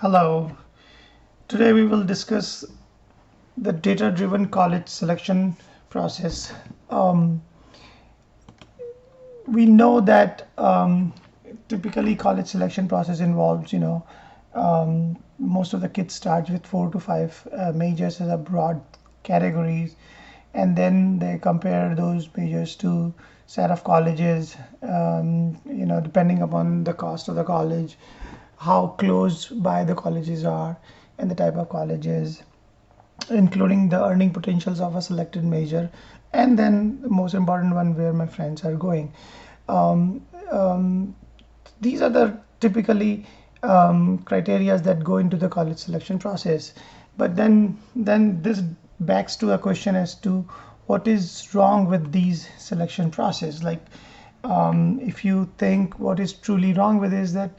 Hello. Today we will discuss the data-driven college selection process. Um, we know that typically college selection process involves, most of the kids start with 4 to 5 majors as a broad categories, and then they compare those majors to set of colleges, depending upon the cost of the college, how close by the colleges are, and the type of colleges, including the earning potentials of a selected major, and then the most important one, where my friends are going. Um, um, these are the typically criteria that go into the college selection process. But then this backs to a question as to what is wrong with these selection process. Like, if you think what is truly wrong with it is that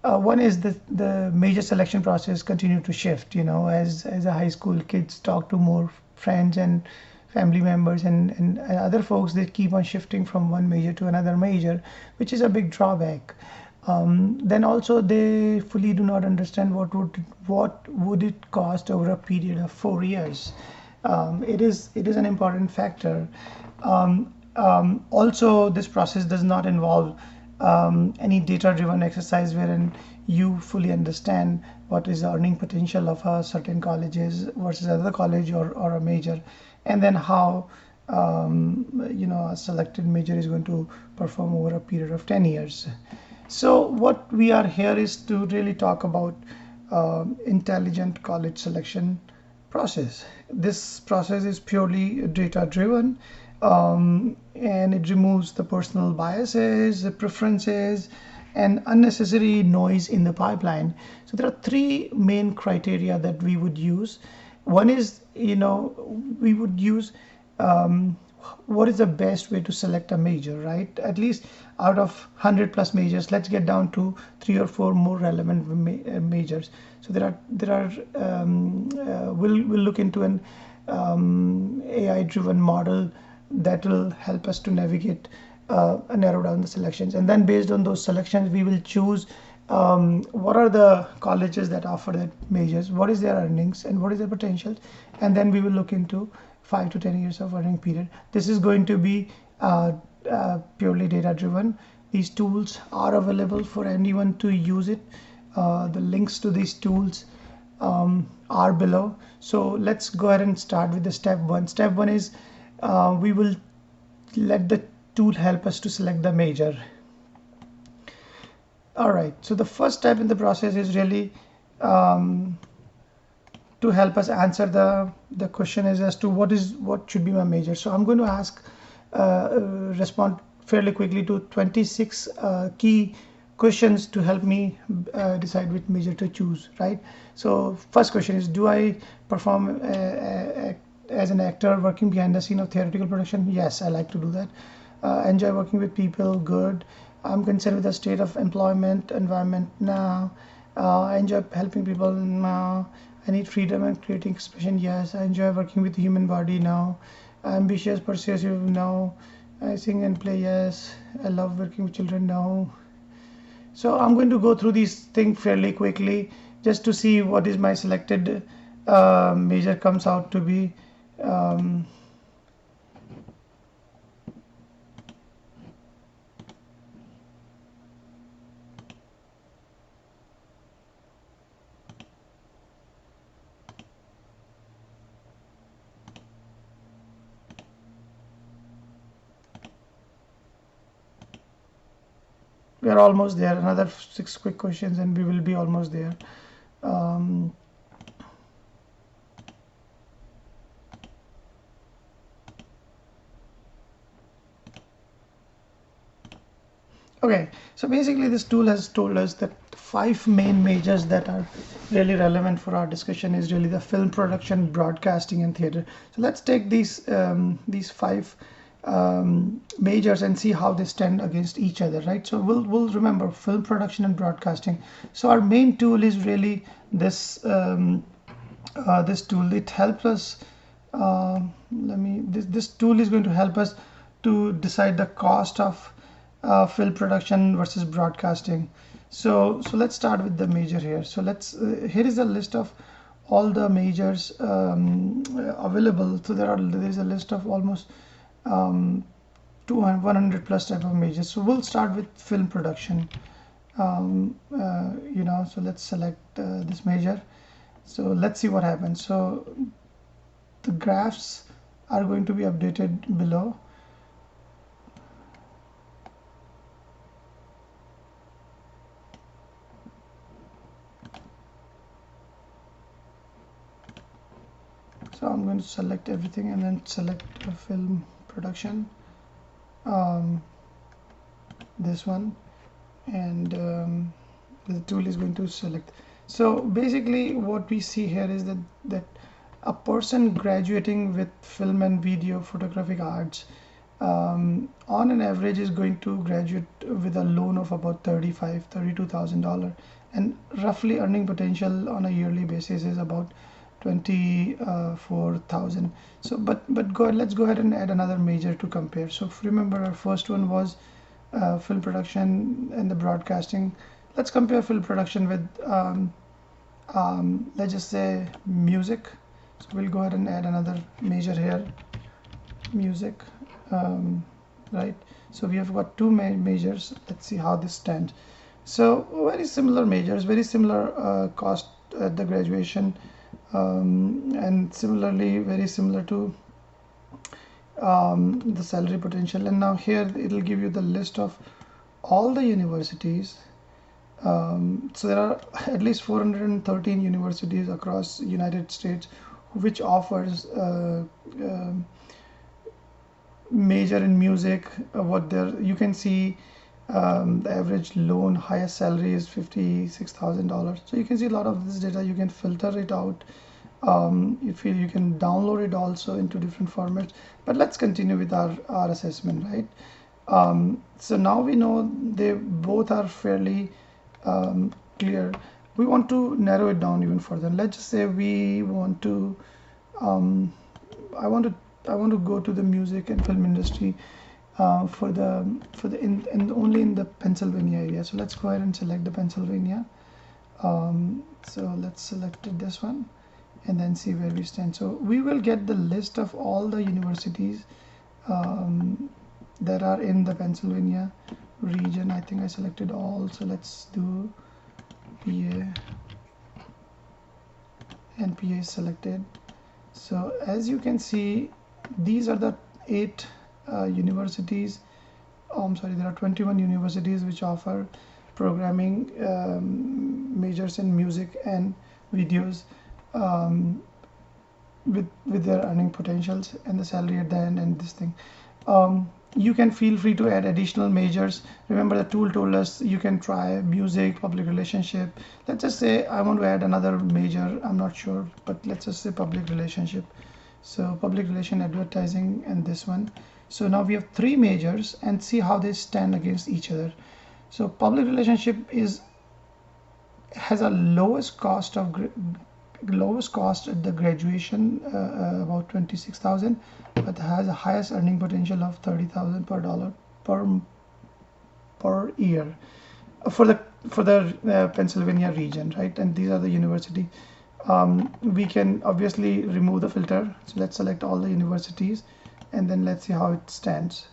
one is the major selection process continue to shift, as a high school kids talk to more friends and family members and other folks, they keep on shifting from one major to another major, which is a big drawback. Then also they fully do not understand what would it cost over a period of 4 years. It is an important factor. Also, this process does not involve any data-driven exercise wherein you fully understand what is the earning potential of a certain colleges versus another college or a major, and then how a selected major is going to perform over a period of 10 years. So what we are here is to really talk about intelligent college selection process. This process is purely data driven, and it removes the personal biases, the preferences, and unnecessary noise in the pipeline. So there are three main criteria that we would use. One is, we would use what is the best way to select a major, right? At least out of 100 plus majors, let's get down to 3 or 4 more relevant majors. So we'll look into an AI driven model that will help us to navigate narrow down the selections, and then based on those selections we will choose what are the colleges that offer that majors, what is their earnings and what is their potential, and then we will look into 5 to 10 years of earning period. This is going to be purely data driven. These tools are available for anyone to use it. The links to these tools are below. So let's go ahead and start with the step one. Step one is we will let the tool help us to select the major. All right, so the first step in the process is really to help us answer the question is as to what should be my major. So I'm going to respond fairly quickly to 26 key questions to help me decide which major to choose, right? So first question is, do I perform as an actor working behind the scene of theatrical production? Yes, I like to do that. Enjoy working with people? Good. I'm concerned with the state of employment environment now. I enjoy helping people now. I need freedom and creating expression. Yes. I enjoy working with the human body now. Ambitious, persuasive now. I sing and play. Yes. I love working with children now. So I'm going to go through these things fairly quickly just to see what is my selected major comes out to be. We are almost there. Another 6 quick questions and we will be almost there. Um, okay, so basically this tool has told us that 5 main majors that are really relevant for our discussion is really the film production, broadcasting, and theater. So let's take these 5 majors and see how they stand against each other, right? So we'll remember film production and broadcasting. So our main tool is really this tool. It helps us. This tool is going to help us to decide the cost of film production versus broadcasting. So let's start with the major here. So let's here is a list of all the majors available. So there is a list of almost 200 100 plus type of majors. So we'll start with film production. So let's select this major. So let's see what happens. So the graphs are going to be updated below. So I'm going to select everything and then select film production, this one, and the tool is going to select. So basically what we see here is that a person graduating with film and video photographic arts on an average is going to graduate with a loan of about $32,000, and roughly earning potential on a yearly basis is about 24,000. So let's go ahead and add another major to compare. So remember, our first one was film production and the broadcasting. Let's compare film production with let's just say music. So we'll go ahead and add another major here, music. Right, so we have got two majors. Let's see how this stands. So very similar majors, very similar cost at the graduation, and similarly very similar to the salary potential. And now here it'll give you the list of all the universities. So there are at least 413 universities across United States which offers major in music. You can see the average loan, highest salary is $56,000. So you can see a lot of this data. You can filter it out. You can download it also into different formats. But let's continue with our assessment, right? So now we know they both are fairly clear. We want to narrow it down even further. Let's just say we want to I want to go to the music and film industry only in the Pennsylvania area. So let's go ahead and select the Pennsylvania. So let's select this one and then see where we stand. So we will get the list of all the universities that are in the Pennsylvania region. I think I selected all. So let's do PA, and PA is selected. So as you can see, these are the 8 universities. I'm sorry, there are 21 universities which offer programming majors in music and videos with their earning potentials and the salary at the end and this thing. You can feel free to add additional majors. Remember, the tool told us you can try music, public relationship. Let's just say I want to add another major. I'm not sure, but let's just say public relationship. So public relation, advertising, and this one. So now we have 3 majors, and see how they stand against each other. So public relationship has a lowest cost at the graduation, about 26,000, but has a highest earning potential of 30,000 per year for the Pennsylvania region, right? And these are the university. We can obviously remove the filter. So let's select all the universities, and then let's see how it stands.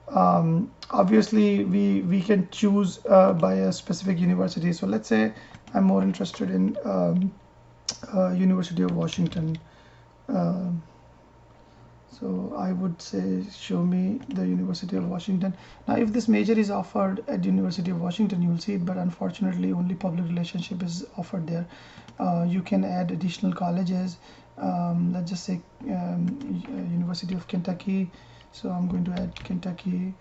Obviously we can choose by a specific university. So let's say I'm more interested in University of Washington. So I would say show me the University of Washington. Now if this major is offered at University of Washington, you will see it, but unfortunately only public relationship is offered there. You can add additional colleges. Let's just say University of Kentucky. So I'm going to add Kentucky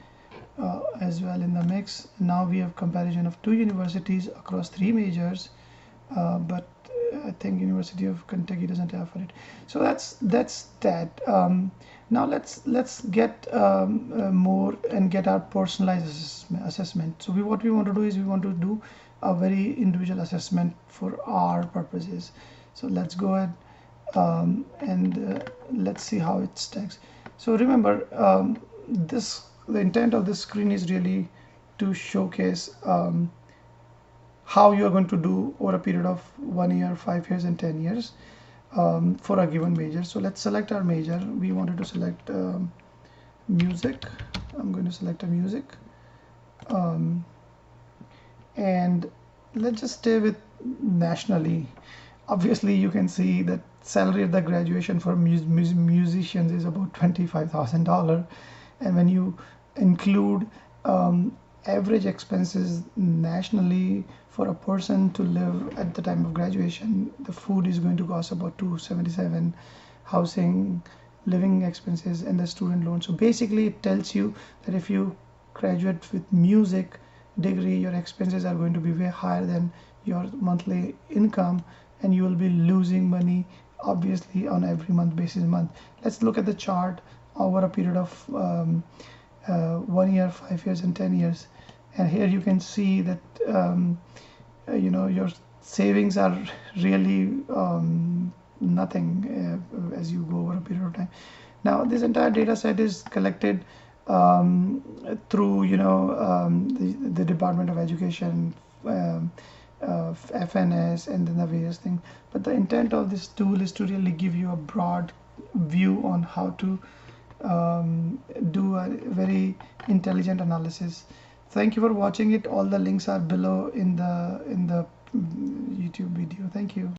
as well in the mix. Now we have comparison of 2 universities across 3 majors, but I think University of Kentucky doesn't offer it. So that's that. Now let's get more and get our personalized assessment. So what we want to do is we want to do a very individual assessment for our purposes. So let's go ahead and let's see how it stacks. So remember, the intent of this screen is really to showcase how you are going to do over a period of 1 year, 5 years, and 10 years for a given major. So let's select our major. We wanted to select music. I'm going to select a music, and let's just stay with nationally. Obviously, you can see that salary at the graduation for musicians is about $25,000, and when you include average expenses nationally for a person to live at the time of graduation, the food is going to cost about 277, housing, living expenses, and the student loan. So basically, it tells you that if you graduate with music degree, your expenses are going to be way higher than your monthly income, and you will be losing money obviously on every month. Let's look at the chart over a period of 1 year, 5 years, and 10 years. And here you can see that your savings are really nothing as you go over a period of time. Now this entire data set is collected through the Department of Education, FNS, and then the various things. But the intent of this tool is to really give you a broad view on how to do a very intelligent analysis. Thank you for watching it. All the links are below in the YouTube video. Thank you.